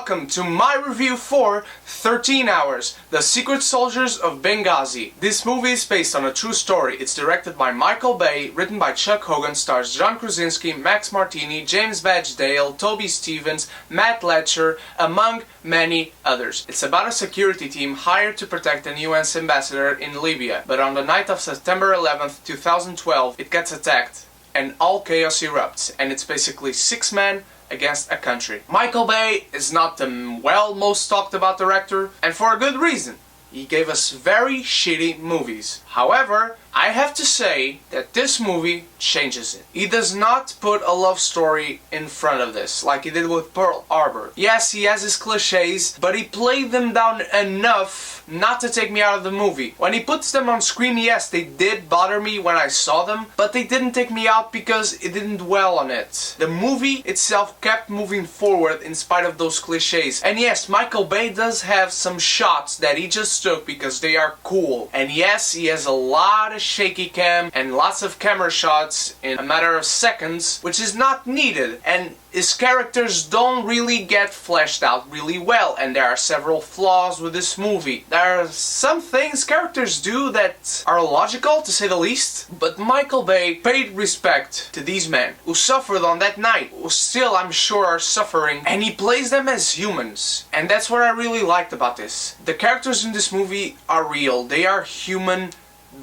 welcome to my review for 13 Hours, The Secret Soldiers of Benghazi. This movie is based on a true story. It's directed by Michael Bay, written by Chuck Hogan, stars John Krasinski, Max Martini, James Badge Dale, Toby Stevens, Matt Letcher, among many others. It's about a security team hired to protect an US ambassador in Libya, but on the night of September 11th, 2012, it gets attacked and all chaos erupts, and it's basically 6 men against a country. Michael Bay is not the most talked about director, and for a good reason. He gave us very shitty movies. However, I have to say that this movie changes it. He does not put a love story in front of this, like he did with Pearl Harbor. Yes, he has his cliches, but he played them down enough not to take me out of the movie. When he puts them on screen, yes, they did bother me when I saw them, but they didn't take me out because it didn't dwell on it. The movie itself kept moving forward in spite of those cliches. And yes, Michael Bay does have some shots that he just took because they are cool. And yes, he has a lot of shaky cam and lots of camera shots in a matter of seconds, which is not needed, and his characters don't really get fleshed out really well, and there are several flaws with this movie. There are some things characters do that are logical, to say the least, but Michael Bay paid respect to these men who suffered on that night, who still, I'm sure, are suffering, and he plays them as humans, and that's what I really liked about this. The characters in this movie are real, they are human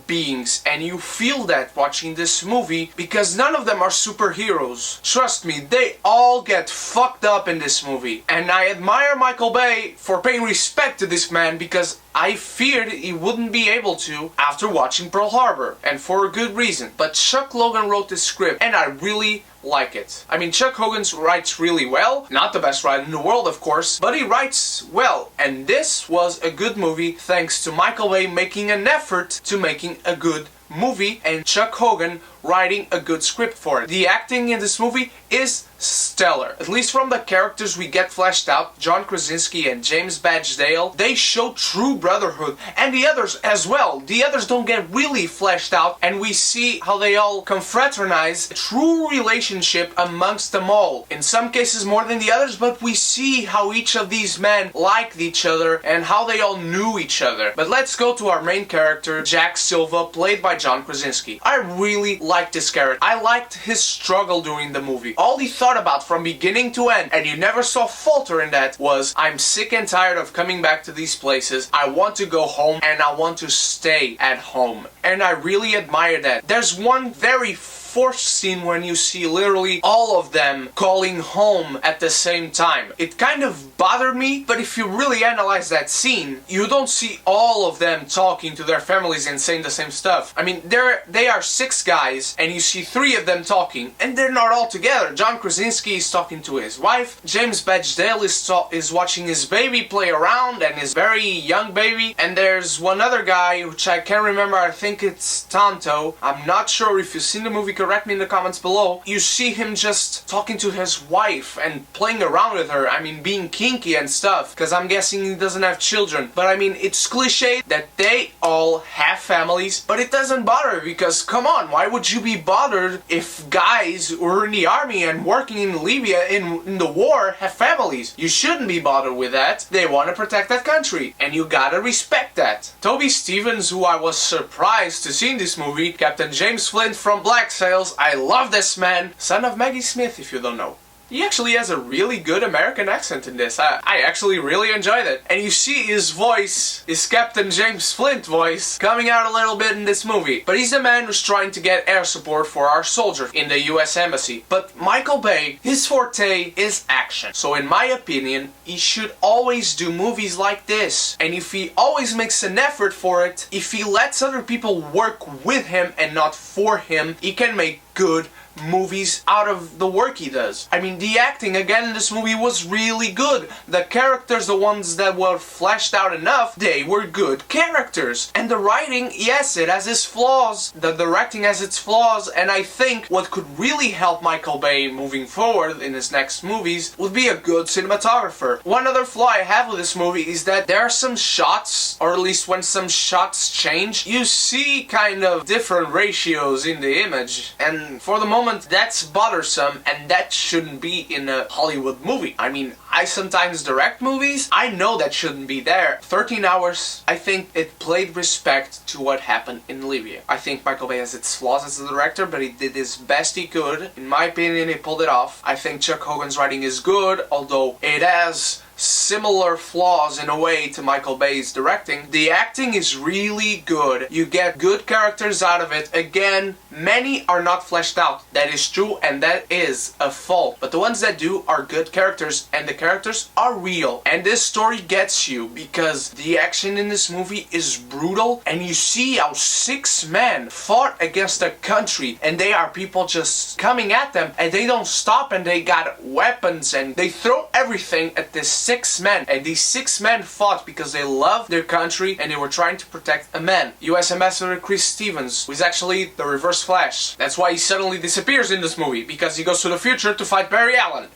beings, and you feel that watching this movie because none of them are superheroes. Trust me, they all get fucked up in this movie, and I admire Michael Bay for paying respect to this man because I feared he wouldn't be able to after watching Pearl Harbor, and for a good reason. But Chuck Logan wrote this script, and I really like it. I mean, Chuck Hogan writes really well, not the best writer in the world of course, but he writes well, and this was a good movie thanks to Michael Bay making an effort to making a good movie and Chuck Hogan writing a good script for it. The acting in this movie is stellar. At least from the characters we get fleshed out, John Krasinski and James Badge Dale, they show true brotherhood, and the others as well. The others don't get really fleshed out, and we see how they all confraternize, a true relationship amongst them all. In some cases more than the others, but we see how each of these men liked each other and how they all knew each other. But let's go to our main character, Jack Silva, played by John Krasinski. I really liked this character. I liked his struggle during the movie. All he thought about from beginning to end, and you never saw falter in that, was I'm sick and tired of coming back to these places. I want to go home and I want to stay at home. And I really admire that. There's one very forced scene when you see literally all of them calling home at the same time. It kind of bothered me, but if you really analyze that scene, you don't see all of them talking to their families and saying the same stuff. I mean, they are 6 guys, and you see 3 of them talking, and they're not all together. John Krasinski is talking to his wife, James Badge Dale is watching his baby play around, and his very young baby, and there's one other guy, which I can't remember, I think it's Tonto. I'm not sure. If you've seen the movie, correct me in the comments below. You see him just talking to his wife and playing around with her. I mean, being kinky and stuff, because I'm guessing he doesn't have children. But I mean, it's cliche that they all have families, but it doesn't bother, because come on, why would you be bothered if guys who are in the army and working in Libya in the war have families? You shouldn't be bothered with that. They want to protect that country, and you gotta respect that. Toby Stevens, who I was surprised to see in this movie, Captain James Flint from Black Sails. I love this man. Son of Maggie Smith, if you don't know. He actually has a really good American accent in this. I actually really enjoyed it. And you see his voice, his Captain James Flint voice, coming out a little bit in this movie. But he's the man who's trying to get air support for our soldiers in the US Embassy. But Michael Bay, his forte is action. So in my opinion, he should always do movies like this. And if he always makes an effort for it, if he lets other people work with him and not for him, he can make good movies out of the work he does. I mean, the acting again in this movie was really good. The characters, the ones that were fleshed out enough, they were good characters. And the writing, yes, it has its flaws. The directing has its flaws, and I think what could really help Michael Bay moving forward in his next movies would be a good cinematographer. One other flaw I have with this movie is that there are some shots, or at least when some shots change, you see kind of different ratios in the image, and for the moment moment, that's bothersome, and that shouldn't be in a Hollywood movie. I mean, I sometimes direct movies. I know that shouldn't be there. 13 Hours, I think it played respect to what happened in Libya. I think Michael Bay has its flaws as a director, but he did his best he could. In my opinion, he pulled it off. I think Chuck Hogan's writing is good, although it has similar flaws in a way to Michael Bay's directing. The acting is really good. You get good characters out of it. Again, many are not fleshed out. That is true, and that is a fault. But the ones that do are good characters, and the characters are real. And this story gets you because the action in this movie is brutal, and you see how 6 men fought against a country, and they are people just coming at them, and they don't stop, and they got weapons, and they throw everything at this 6 men, and these 6 men fought because they loved their country and they were trying to protect a man. US Ambassador Chris Stevens, who is actually the Reverse Flash. That's why he suddenly disappears in this movie, because he goes to the future to fight Barry Allen.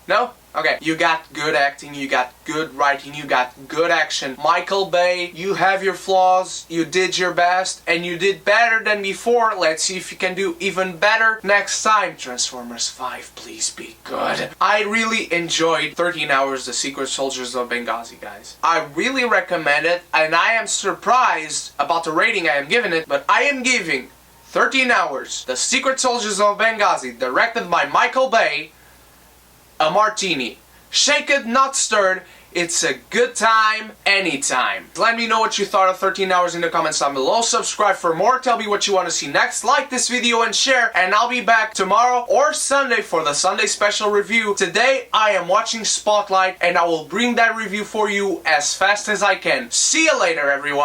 No? Okay, you got good acting, you got good writing, you got good action. Michael Bay, you have your flaws, you did your best, and you did better than before. Let's see if you can do even better next time. Transformers 5, please be good. I really enjoyed 13 Hours, The Secret Soldiers of Benghazi, guys. I really recommend it, and I am surprised about the rating I am giving it, but I am giving 13 Hours, The Secret Soldiers of Benghazi, directed by Michael Bay, a martini. Shaken, not stirred. It's a good time, anytime. Let me know what you thought of 13 Hours in the comments down below. Subscribe for more. Tell me what you want to see next. Like this video and share. And I'll be back tomorrow or Sunday for the Sunday special review. Today, I am watching Spotlight, and I will bring that review for you as fast as I can. See you later, everyone.